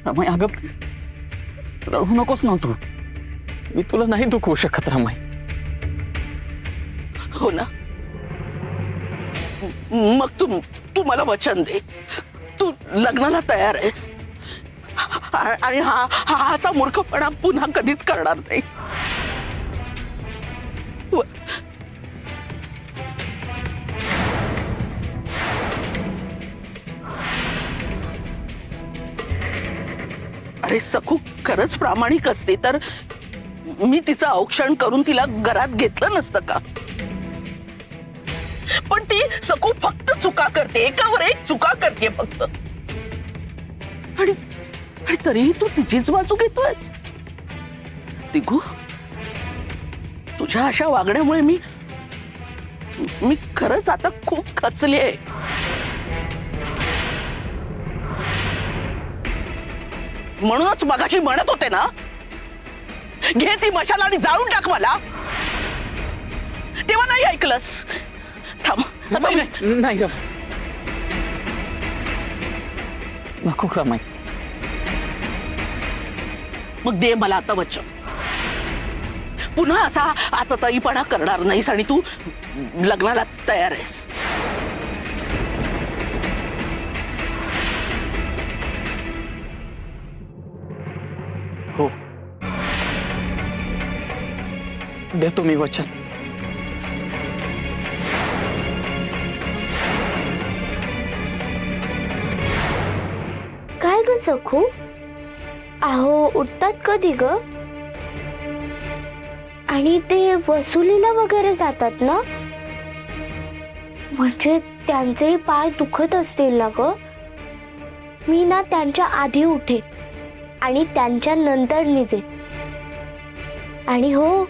रमाई अगं रडू नकोस ना तू. मी तुला नाही दुखवू शकत रमाई. हो ना, मग तू मला वचन दे, तू लग्नाला तयार आहेस आणि हा असा मूर्खपणा पुन्हा कधीच करणार नाहीस. अरे सखू खरंच प्रामाणिक असते तर मी तिचं औक्षण करून तिला घरात घेतलं नसतं का. पण ती सखू फक्त चुका करते, एकावर एक चुका करते फक्त. आणि तरीही तू तिचीच बाजू घेतोयस. तिघू तुझ्या अशा वागण्यामुळे मी खरंच आता खूप खचले. म्हणूनच मगाशी म्हणत होते ना, घे ती मशाल आणि जाळून टाक मला, तेव्हा नाही ऐकलंस. थांब. नाही ग नको रमाई. मग दे मला आता वचन, पुन्हा असा आताताईपणा करणार नाहीस आणि तू लग्नाला तयार आहेस. हो देतो मी वचन. काय ग सखू, अहो उठतात कधी ग? आणि ते वसुलीला वगैरे जातात ना, म्हणजे त्यांचे पाय दुखत असतील ना ग. मी ना त्यांच्या आधी उठे आणि त्यांच्या नंतर निजे, आणि हो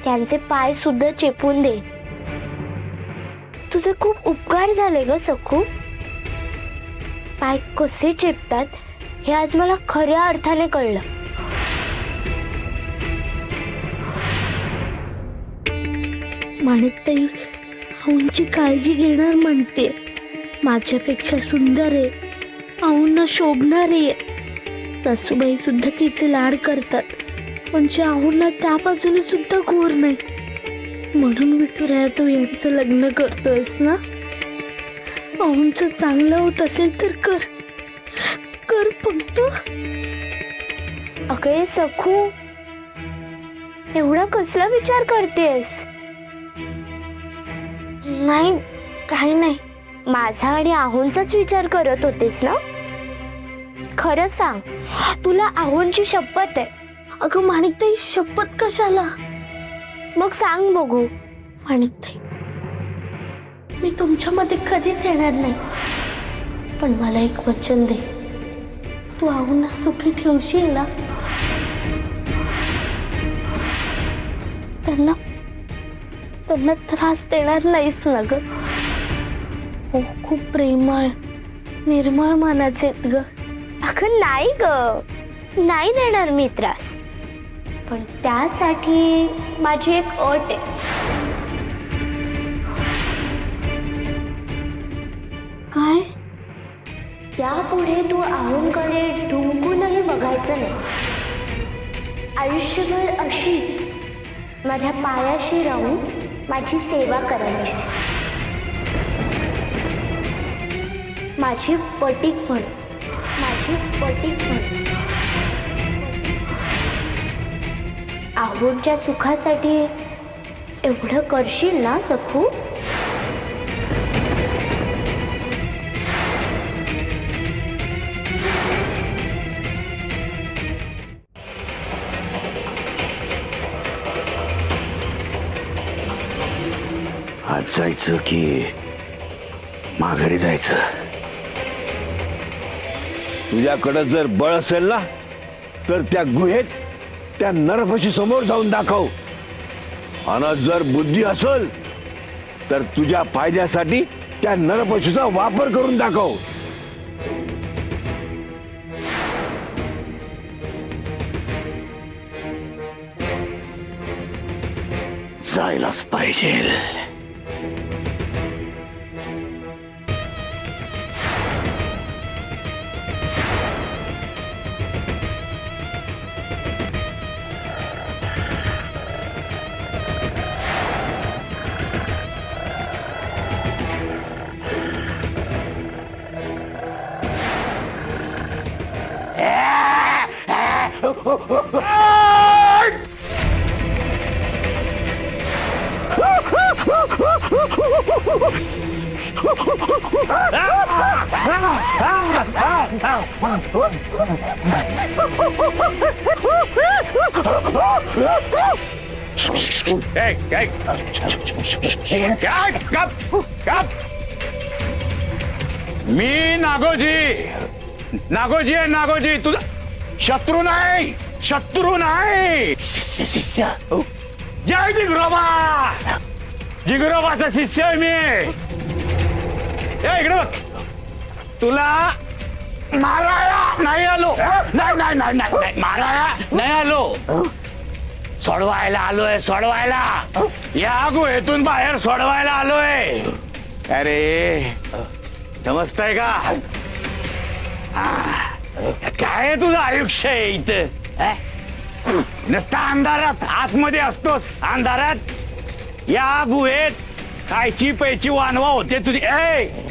त्यांचे पाय सुद्धा चेपून दे. तुझे खूप उपकार झाले ग सखू. पाय कसे चेपतात हे आज मला खऱ्या अर्थाने कळलं. माणिकताई आऊंची काळजी घेणार म्हणते. माझ्यापेक्षा सुंदर आहे, आऊंना शोभणार आहे. सासूबाई सुद्धा तिचे लाड करतात, म्हणजे आऊंना त्या बाजूने सुद्धा घोर नाही. म्हणून विठुराया तू यांचं लग्न करतोयस ना. आऊंचं चांगलं होत असेल तर कर फक्त. अगं सखू, एवढा कसला विचार करतेस? नाही, काही नाही. माझा आणि आहोंचाच विचार करत होतेस ना. खरं सांग, तुला आहोंची शपथ आहे? अगं माणिकताई, शपथ कशाला? मग सांग बघू. माणिकताई, मी तुमच्यामध्ये कधीच येणार नाही, पण मला एक वचन दे. तू आऊंना सुखी ठेवशील ना? त्यांना त्रास देणार नाहीस ना ग? हो, खूप प्रेमळ निर्मळ मनाचे आहेत ग. अगं नाही ग, नाही देणार मी त्रास. पण त्यासाठी माझी एक अट आहे. काय? यापुढे तू आहोंकडे ढुंकूनही बघायचं नाही. आयुष्यभर अशीच माझ्या पायाशी राहून माझी सेवा करायची. माझी पटीक म्हण, माझी पटीक म्हण. आहोंच्या सुखासाठी एवढं करशील ना सखू? आज जायचं की माघारी जायचं? तुझ्याकडं जर बळ असेल ना, तर त्या गुहेत त्या नरपशी समोर जाऊन दाखव. आणि जर बुद्धी असेल तर तुझ्या फायद्यासाठी त्या नरपशूचा वापर करून दाखव. जायलाच पाहिजे. मी नागोजी नागोजी आहे नागोजी तुझा शत्रू नाही शत्रू नाही शिष्य जय जिगरोबा जिगरोबाचा शिष्य आहे मी इकडे बघ तुला माराया नाही आलो नाही नाही नाही नाही नाही माराया नाही आलो सोडवायला आलोय सोडवायला या गुहेतून बाहेर सोडवायला आलोय अरे समजतंय का काय आहे तुझं आयुष्य आहे इथं नुसता अंधारात आतमध्ये असतोस अंधारात या गुहेत खायची प्यायची वानवा होते तुझी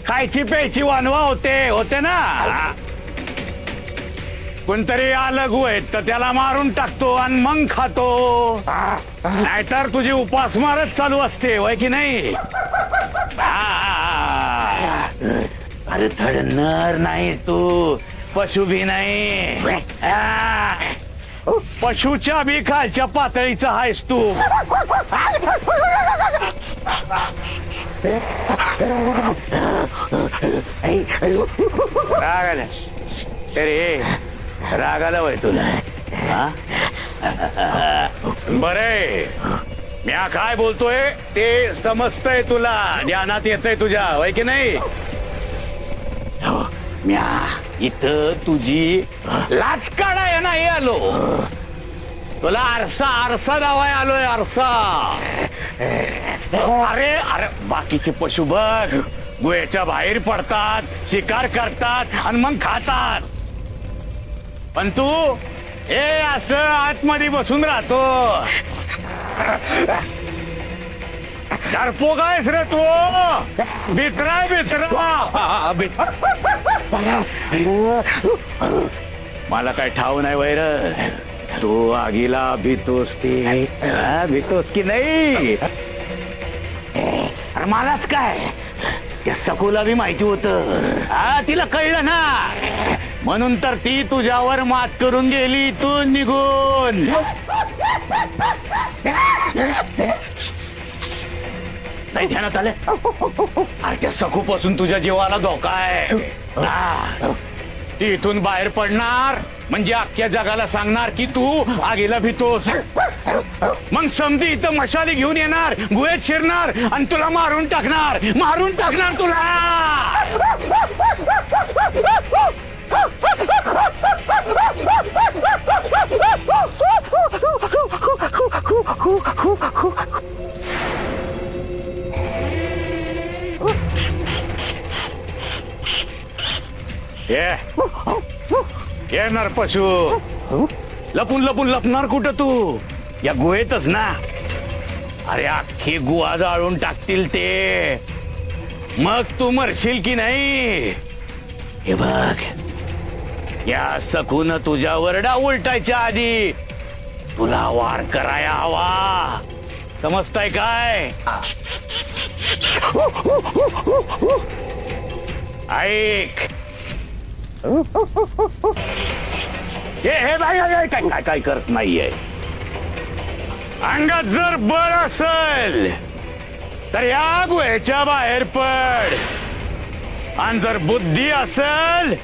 खायची प्यायची वानवा होते ना कोणतरी आलं गुहेत तर त्याला मारून टाकतो आणि मग खातो नाहीतर तुझी उपासमारच चालू असते वय की नाही अरे धड नर नाही तू पशु भी नाही पशुच्या बी खालच्या पातळीचा आहेस तू राग आला अरे राग आला वय तुला बरे म्या काय बोलतोय ते समजतंय तुला ध्यानात येतंय तुझ्या वय की नाही म्या इथं तुझी लाच काढाय नाही आलो तुला आरसा दावाय आलोय आरसा अरे अरे बाकीचे पशु बघ गुहेच्या बाहेर पडतात शिकार करतात आणि मग खातात पण तू हे असं आतमध्ये बसून राहतो डरपोक आहेस रे तू बितराय मला काय ठाव नाही वैर तू आगीला भीतोस भीतोस की नाही अरे मलाच काय त्या सखूला बी माहिती होत तिला कळलं ना म्हणून तर ती तुझ्यावर मात करून गेली इथून निघून नाही ध्यानात आलं अरे त्या सखू पासून तुझ्या जीवाला धोका आहे ती इथून बाहेर पडणार म्हणजे अख्ख्या जगाला सांगणार की तू आगीला भीतोस मग समधी इथं मशाली घेऊन येणार गुहेत शिरणार आणि तुला मारून टाकणार तुला ये नर पशु लपून लपणार कुठं तू या गुहेतच ना अरे अख्खी गुहा जाळून टाकतील ते मग तू मरशील की नाही हे बघ या सखून तुझ्यावर डाव उलटायच्या आधी तुला वार कराया हवा समजताय काय ऐक हे बाई काय करत नाहीये अंगात जर बळ असेल तर या गुहेच्या बाहेर पड आणि जर बुद्धी असेल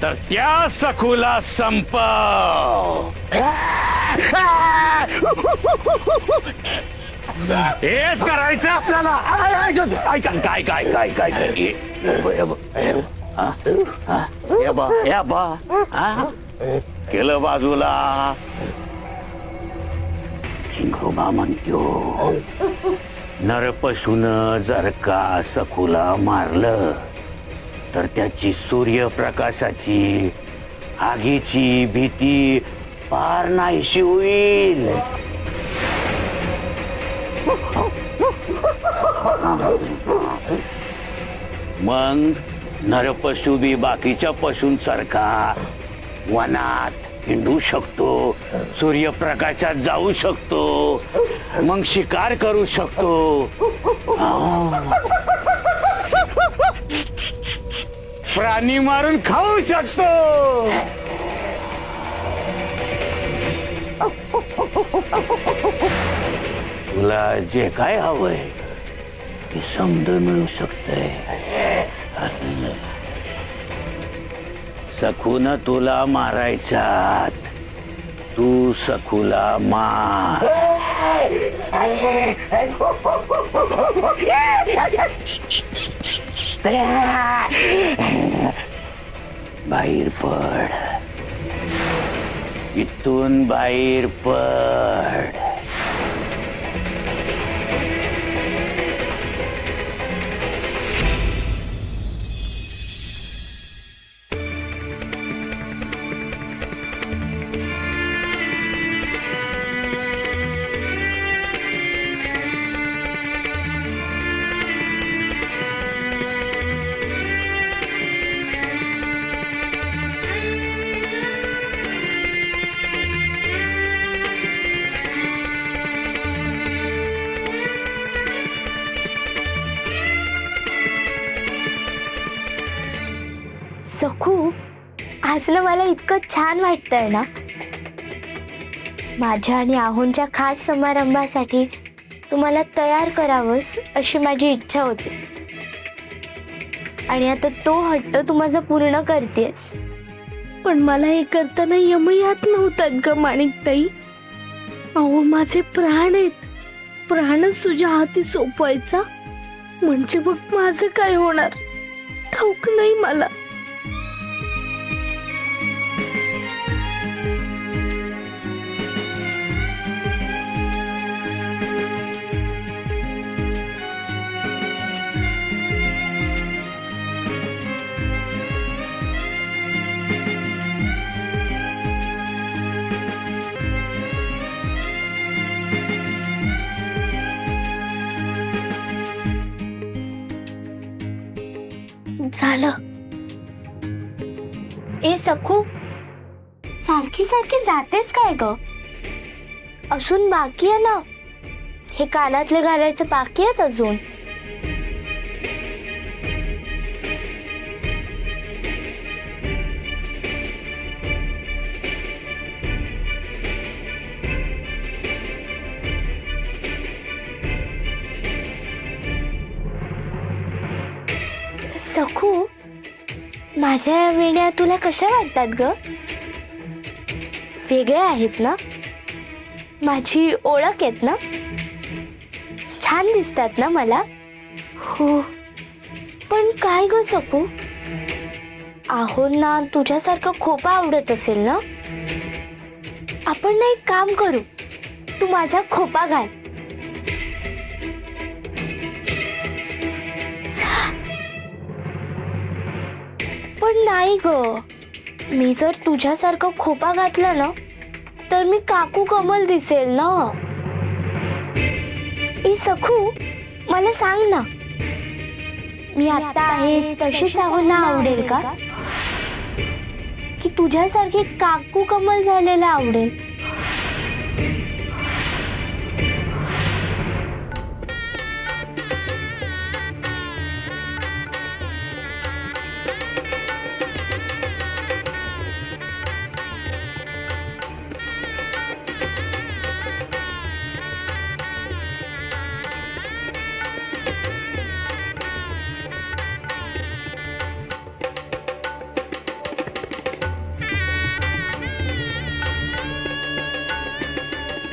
तर त्या सखूला संपव हेच करायचं आपल्याला काय केलं बाजूला चिंगरोबा म्हणतो नरपशून जर का सखूला मारलं तर त्याची सूर्यप्रकाशाची आगीची भीती पार नाहीशी होईल मग नरपशु बी बाकीच्या पशूंसारखा वनात हिंडू शकतो, सूर्यप्रकाशात जाऊ शकतो, मग शिकार करू शकतो. प्राणी मारून खाऊ शकतो. तुला जे काय हवंय ते समज मिळू शकतंय. सखून तुला मारायचात, तू सखूला मार. बाहेर पड, इथून बाहेर पड. सखू, आज ना मला इतकं छान वाटतंय ना. माझ्या आणि आहोंच्या खास समारंभासाठी तुम्हाला तयार करावंस अशी माझी इच्छा होती, आणि आता तो हट्ट तू माझा पूर्ण करतेस. पण मला हे करताना यमयात नव्हतात ग माणिकताई. अहो माझे प्राण आहेत, प्राणच तुझ्या हाती सोपवायचा म्हणजे बघ माझं काय होणार ठाऊक नाही मला. झालं. ए सखू, सारखी सारखी जातेस काय ग? अजून बाकी आहे ना, हे कानातले घालायचं बाकी आहेत अजून. सखू, माझ्या या वेण्या तुला कशा वाटतात ग? वेगळ्या आहेत ना, माझी ओळख आहेत ना, छान दिसतात ना मला. हो, पण काय ग सखू, आहोंना तुझ्यासारखा खोपा आवडत असेल ना. आपण ना एक काम करू, तू माझा खोपा घाल. पण नाही ग, मी जर तुझ्यासारखं खोपा घातला ना तर मी काकू कमल दिसेल ना. ए सखू, मला सांग ना, मी आता आहे तशीच आहोंना आवडेल का, की तुझ्यासारखी काकू कमल झालेला आवडेल?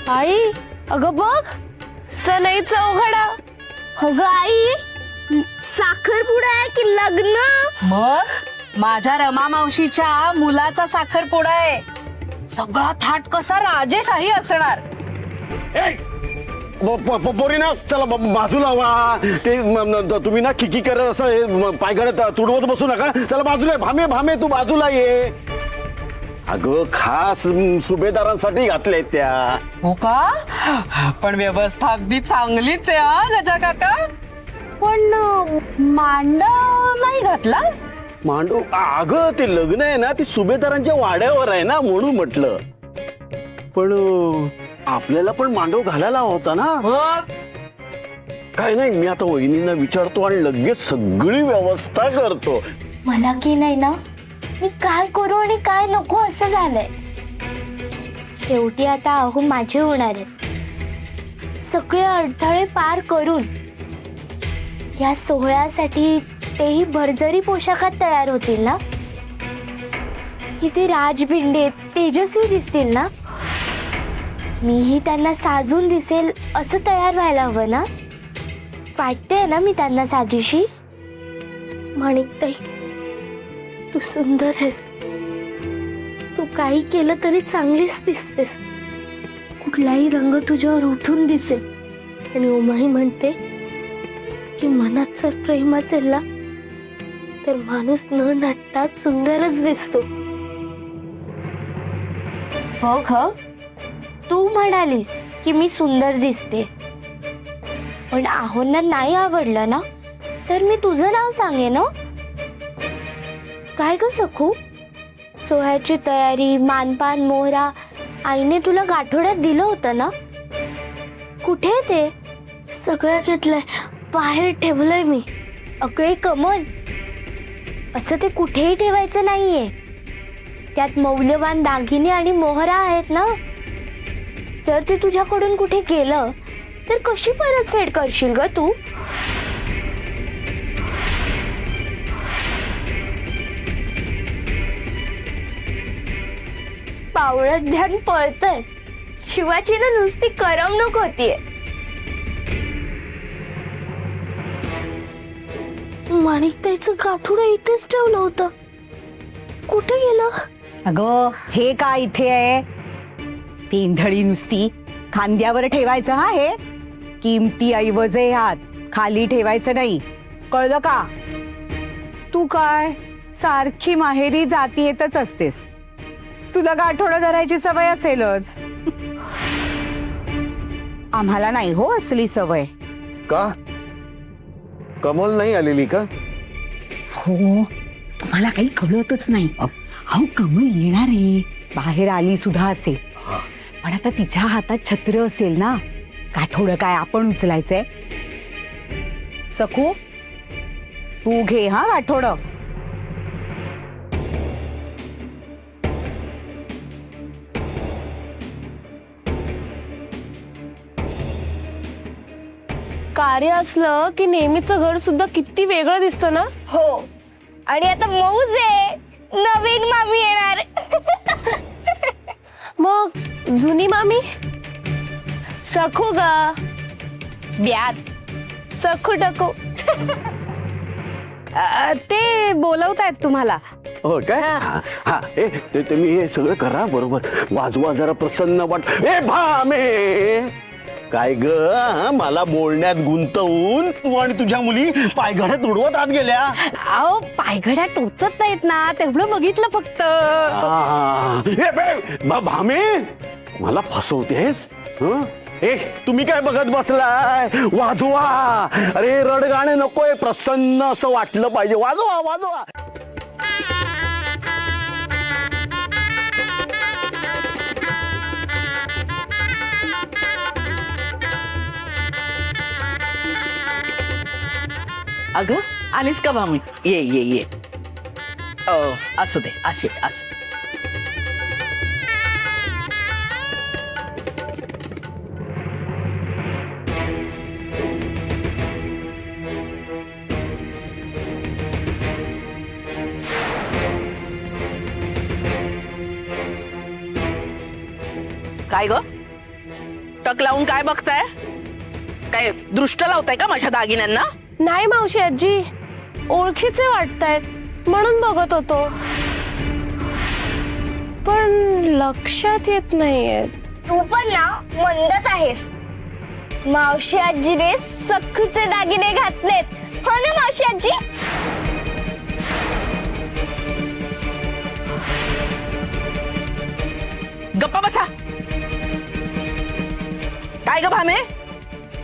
आई, अगं बघ सनई चौघडा. अगं आई, साखरपुडा आहे की लग्न? मग माझ्या रमा मावशीच्या मुलाचा साखरपुडा आहे. सगळा थाट कसा राजेशाही असणार. पोरी ना, चला बाजूला व्हा. ते तुम्ही ना खिकी करत असं पायघड्यात तुडवत बसू नका. चला बाजूला, भामे भामे तू बाजूला ये. अगं खास सुभेदारांसाठी घातले त्या. हो का? पण व्यवस्था अगदी चांगलीच आहे गजा काका. पण मांडव नाही घातला. मांडव अगं ते लग्न आहे ना ती सुभेदारांच्या वाड्यावर आहे ना म्हणून म्हटलं. पण आपल्याला पण मांडव घालायला होता ना. काय नाही मी आता वहिनींना विचारतो आणि लगेच सगळी व्यवस्था करतो. मला की नाही ना मी काय करू आणि काय नको असं झालंय. शेवटी आता अहो माझे होणार आहेत. सगळे अडथळे पार करून या सोहळ्यासाठी तेही भरजरी पोशाखात तयार होतील ना. किती राजभिंडे तेजस्वी दिसतील ना. मीही त्यांना साजून दिसेल असं तयार व्हायला हवं ना. वाटते ना मी त्यांना साजेशी. माणिकताई तू सुंदर आहेस. तू काही केलं तरी चांगलीच दिसतेस. कुठलाही रंग तुझ्यावर उठून दिसेल. आणि उमाही म्हणते की मनात जर प्रेम असेल ना तर माणूस न नटता सुंदरच दिसतो. हो ग तू म्हणालीस की मी सुंदर दिसते. पण आहोंना नाही आवडलं ना तर मी तुझं नाव सांगे ना. काय ग सखू सोहळ्याची तयारी मानपान मोहरा आईने तुला गाठोड्यात दिलं होतं ना. कुठे ते सगळं घेतलंय बाहेर ठेवलंय मी. अगं कमल असं ते कुठेही ठेवायचं नाहीये. त्यात मौल्यवान दागिने आणि मोहरा आहेत ना. जर ते तुझ्याकडून कुठे गेलं तर कशी परतफेड करशील ग तू. पावळत ध्यान पळतय. शिवाची ना नुसती करमणूक होतीये. माणिकताईचं गाठोडं इथेच ठेवलं होतं. कुठे गेलं. अगं हे काय इथे आहे. पेंधळी नुसती खांद्यावर ठेवायचं. हा हे किमती ऐवज आहे ह्यात. खाली ठेवायचं नाही कळलं का. तू काय सारखी माहेरी जाती येतच असतेस. तुला गाठोडं धरायची सवय असेलच. आम्हाला नाही हो असली सवय. का कमल नाही आलेली का. हो तुम्हाला काही कळतच नाही. अहो कमल येणार आहे. बाहेर आली सुद्धा असेल. पण आता तिच्या हातात छत्र असेल ना. गाठोडं काय आपण उचलायचंय. सखू तू घे हा गाठोडं. कार्य असलं की नेहमीचं घर सुद्धा किती वेगळं दिसतं ना. हो आणि आता मौज आहे. नवीन मामी येणार. मग जुनी मामी सखू ग ब्यात सखू टकू. ते बोलवतायत तुम्हाला. हो काय हा ते तुम्ही हे सगळं करा बरोबर. वाजवा जरा प्रसन्न वाट. ए भामे काय ग मला बोलण्यात गुंतवून तू आणि तुझ्या मुली पायघड्यात उडवत आत गेल्या. अहो पायघड्या टोचत नाहीत ना तेवढं बघितलं फक्त. भामे मला फसवतेस. ए तुम्ही काय बघत बसलाय. वाजवा. अरे रडगाणे नकोय प्रसन्न असं वाटलं पाहिजे. वाजवा वाजवा. अगं आलीस का भामी. ये ये ये. असू दे असे असं. काय ग टक लावून काय बघताय. काय दृष्ट लावताय का माझ्या दागिन्यांना. नाही मावशी आजी ओळखीचे वाटतायत म्हणून बघत होतो. पण लक्षात येत नाहीये. तू पण ना मंदच आहेस. मावशी आजीने सखूचे दागिने घातलेत. हो ना मावशी आजी. गप्पा बसा. काय ग भामे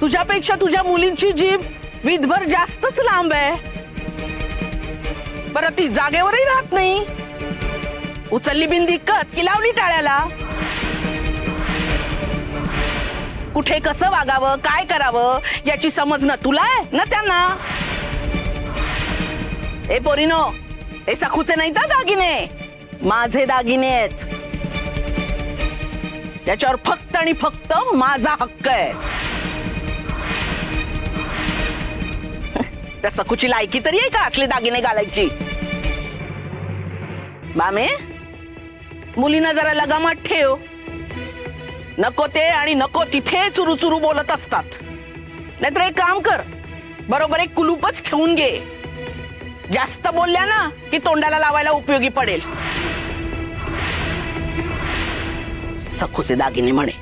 तुझ्यापेक्षा तुझ्या मुलींची जीभ विधभर जास्तच लांब आहे. बरं ती जागेवरही राहत नाही. उचलली बिनदिक्कत की लावली टाळ्याला. कुठे कसं वागावं, काय करावं याची समज ना तुला आहे ना त्यांना. ए पोरीनो, हे सखूचे नाही तर दागिने, माझे दागिने आहेत. त्याच्यावर फक्त आणि फक्त माझा हक्क आहे. त्या सखूची लायकी तरी आहे का असले दागिने घालायची. बामे, मुलींना जरा लगामात ठेव. नको ते आणि नको तिथे चुरू चुरू बोलत असतात. नाहीतर एक काम कर, बरोबर एक कुलूपच ठेवून घे. जास्त बोलल्या ना की तोंडाला लावायला उपयोगी पडेल. सखूचे दागिने म्हणे.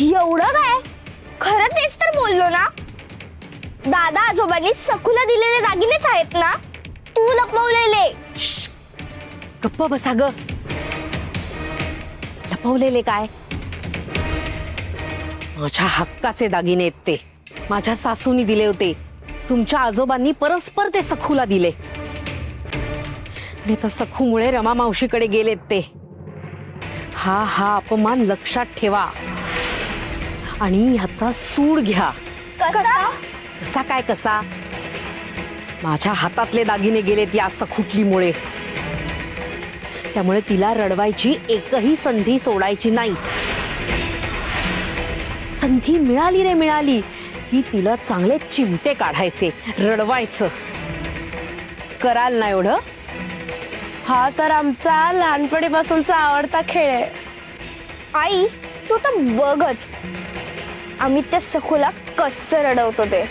एवढं काय? खरं तेच तर बोललो ना. दादा आजोबांनी सखूला दिलेले दागिनेच आहेत ना, तू लपवलेले. गप्प बसा ग. लपवलेले काय? माझ्या हक्काचे दागिने आहेत ते. माझ्या सासूनी दिले होते. तुमच्या आजोबांनी परस्पर ते सखूला दिले. आणि तर सखूमुळे रमा मावशीकडे गेलेत ते. हा अपमान लक्षात ठेवा आणि ह्याचा सूड घ्या. कसा काय कसा? माझ्या हातातले दागिने गेलेत या सखुटलीमुळे. त्यामुळे तिला रडवायची एकही संधी सोडायची नाही. संधी मिळाली रे मिळाली की तिला चांगले चिमटे काढायचे, रडवायचं. कराल ना एवढं? हा तर आमचा लहानपणीपासूनचा आवडता खेळ आहे. आई तू तर बघच आम्ही त्या सखूला कसं रडवतो ते.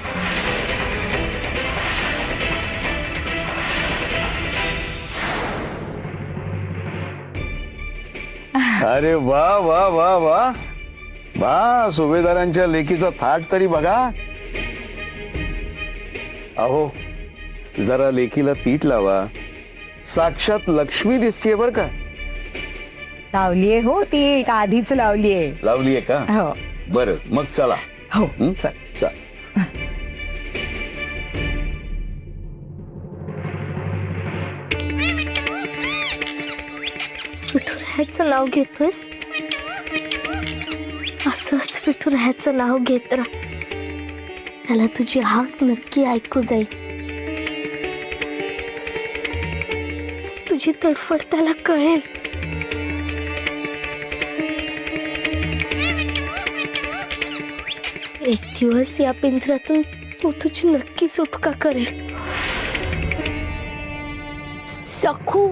अरे वा वा वा वा वा, सुभेदारांच्या लेकीचा थाट तरी बघा. अहो जरा लेकीला तीट लावा. साक्षात लक्ष्मी दिसतीये बर का. लावलीये हो ती, आधीच लावलीये. लावलीये का? हो बर मग चला. हो चल. विठुरायाचं नाव घेतोयस, असंच विठुरायाचं नाव घेत राहा. त्याला तुझी हाक नक्की ऐकू जाईल. तुझी तडफड त्याला कळेल. एक दिवस या पिंजऱ्यातून तो तुझी नक्की सुटका करेल. सखू,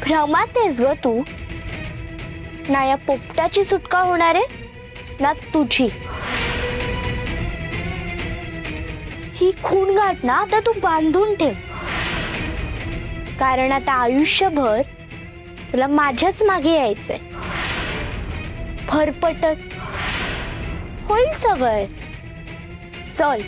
भ्रमात आहेस ग तू. ना या पोपटाची सुटका होणार आहे ना तुझी. ही खून गाठ ना आता तू बांधून ठेव. कारण आता आयुष्यभर तुला माझ्याच मागे यायचंय. फरफटत होईल सवय. चल